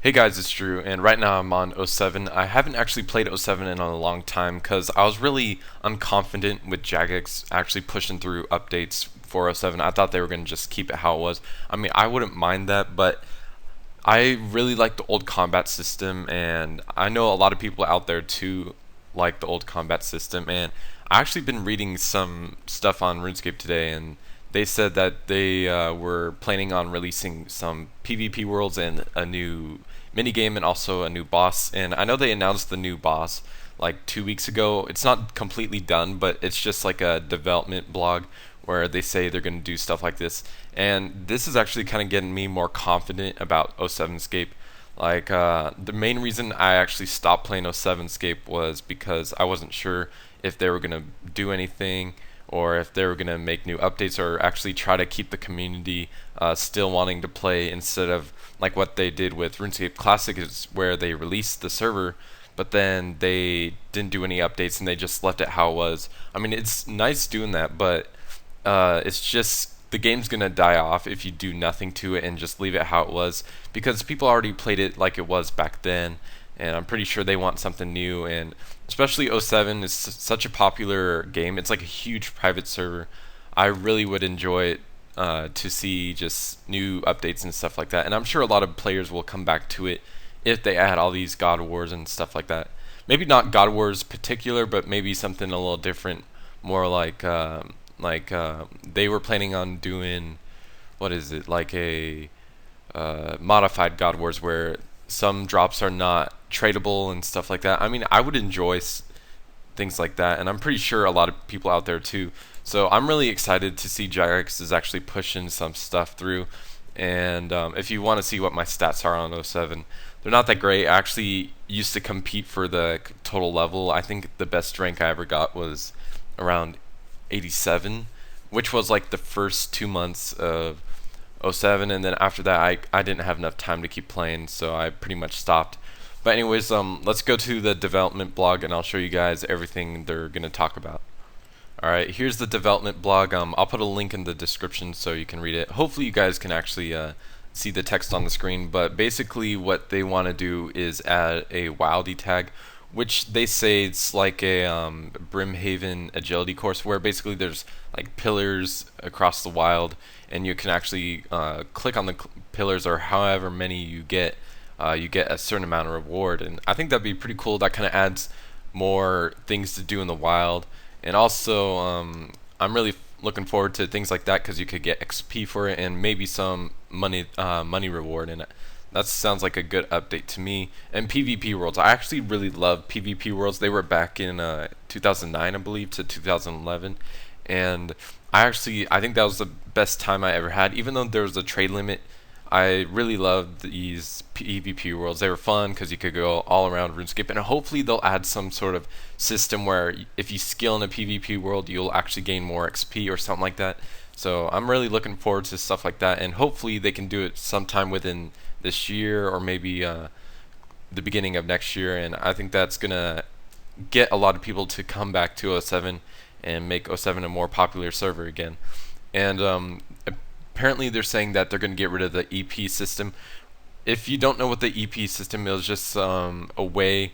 Hey guys, it's Drew, and right now I'm on 07. I haven't actually played 07 in a long time because I was really unconfident with jagex actually pushing through updates for 07. I thought they were going to just keep it how it was. I mean, I wouldn't mind that, but I really like the old combat system, and I know a lot of people out there too like the old combat system. And I actually been reading some stuff on Runescape today, and they said that they were planning on releasing some PvP worlds and a new minigame and also a new boss. And I know they announced the new boss like 2 weeks ago. It's not completely done, but it's just like a development blog where they say they're going to do stuff like this. And this is actually kind of getting me more confident about 07scape. Like the main reason I actually stopped playing 07scape was because I wasn't sure if they were going to do anything or if they were going to make new updates or actually try to keep the community still wanting to play instead of like what they did with RuneScape Classic, is where they released the server but then they didn't do any updates and they just left it how it was. I mean, it's nice doing that, but it's just the game's gonna die off if you do nothing to it and just leave it how it was, because people already played it like it was back then, and I'm pretty sure they want something new. And especially '07 is such a popular game. It's like a huge private server. I really would enjoy it to see just new updates and stuff like that. And I'm sure a lot of players will come back to it if they add all these God Wars and stuff like that. Maybe not God Wars particular, but maybe something a little different, more like they were planning on doing, what is it, like a modified God Wars where some drops are not tradable and stuff like that. I mean, I would enjoy things like that, and I'm pretty sure a lot of people out there too. So I'm really excited to see jagex is actually pushing some stuff through. And if you want to see what my stats are on '07, they're not that great. I actually used to compete for the total level. I think the best rank I ever got was around 87, which was like the first 2 months of '07, and then after that I didn't have enough time to keep playing, so I pretty much stopped. But anyways, let's go to the development blog and I'll show you guys everything they're going to talk about. Alright, here's the development blog. I'll put a link in the description so you can read it. Hopefully you guys can actually see the text on the screen, but basically what they want to do is add a Wildy tag, which they say it's like a Brimhaven agility course where basically there's like pillars across the wild, and you can actually click on the pillars, or however many you get a certain amount of reward. And I think that'd be pretty cool. That kind of adds more things to do in the wild. And also, I'm really looking forward to things like that because you could get XP for it and maybe some money reward. And that sounds like a good update to me. And PvP worlds, I actually really love PvP worlds. They were back in 2009, I believe, to 2011, and I think that was the best time I ever had. Even though there was a trade limit, I really loved these PvP worlds. They were fun because you could go all around RuneScape, and hopefully they'll add some sort of system where if you skill in a PvP world, you'll actually gain more XP or something like that. So I'm really looking forward to stuff like that, and hopefully they can do it sometime within this year or maybe the beginning of next year. And I think that's gonna get a lot of people to come back to '07 and make '07 a more popular server again. And apparently they're saying that they're going to get rid of the EP system. If you don't know what the EP system is, just a way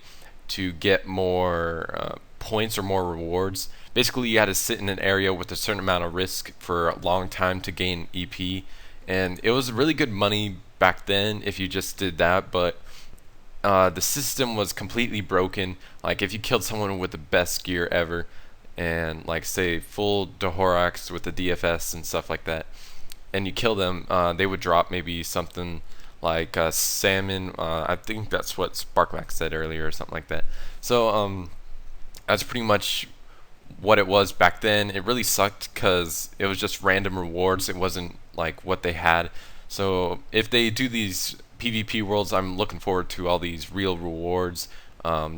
to get more points or more rewards. Basically, you had to sit in an area with a certain amount of risk for a long time to gain EP, and it was really good money back then if you just did that. But the system was completely broken. Like if you killed someone with the best gear ever, and like say full Dohorax with the DFS and stuff like that, and you kill them, they would drop maybe something like salmon. I think that's what Sparkmax said earlier or something like that. So that's pretty much what it was back then. It really sucked because it was just random rewards. It wasn't like what they had. So if they do these PvP worlds, I'm looking forward to all these real rewards,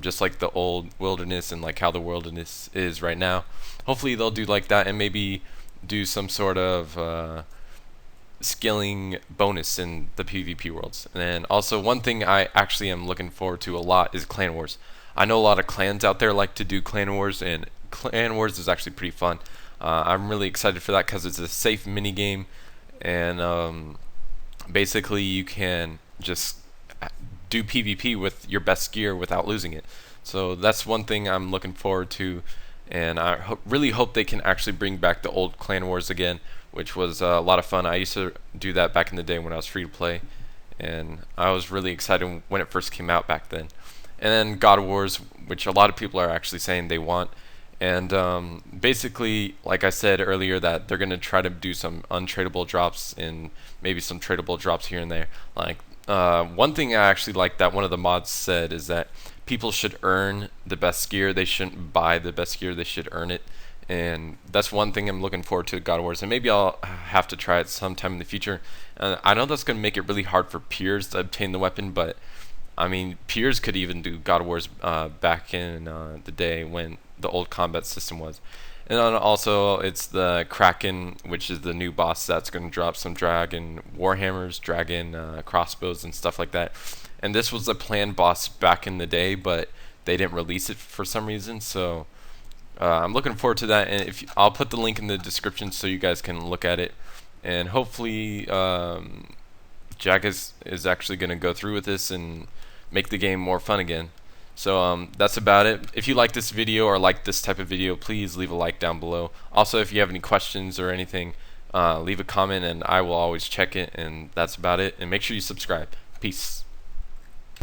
just like the old wilderness and like how the wilderness is right now. Hopefully they'll do like that and maybe do some sort of skilling bonus in the PvP worlds. And also one thing I actually am looking forward to a lot is clan wars. I know a lot of clans out there like to do clan wars, and clan wars is actually pretty fun. I'm really excited for that because it's a safe mini game, and basically you can just do PvP with your best gear without losing it. So that's one thing I'm looking forward to, and I really hope they can actually bring back the old clan wars again, which was a lot of fun. I used to do that back in the day when I was free to play, and I was really excited when it first came out back then. And then God of Wars, which a lot of people are actually saying they want. And basically, like I said earlier, that they're going to try to do some untradeable drops and maybe some tradable drops here and there. Like one thing I actually like that one of the mods said is that people should earn the best gear. They shouldn't buy the best gear. They should earn it. And that's one thing I'm looking forward to God of Wars. And maybe I'll have to try it sometime in the future. I know that's going to make it really hard for peers to obtain the weapon, but I mean, peers could even do God of Wars back in the day when the old combat system was. And then also, it's the Kraken, which is the new boss that's going to drop some dragon warhammers, dragon crossbows, and stuff like that. And this was a planned boss back in the day, but they didn't release it for some reason. So I'm looking forward to that. And I'll put the link in the description so you guys can look at it. And hopefully, jagex is actually going to go through with this and make the game more fun again. So that's about it. If you like this video or like this type of video, please leave a like down below. Also, if you have any questions or anything, leave a comment and I will always check it. And that's about it. And make sure you subscribe. Peace.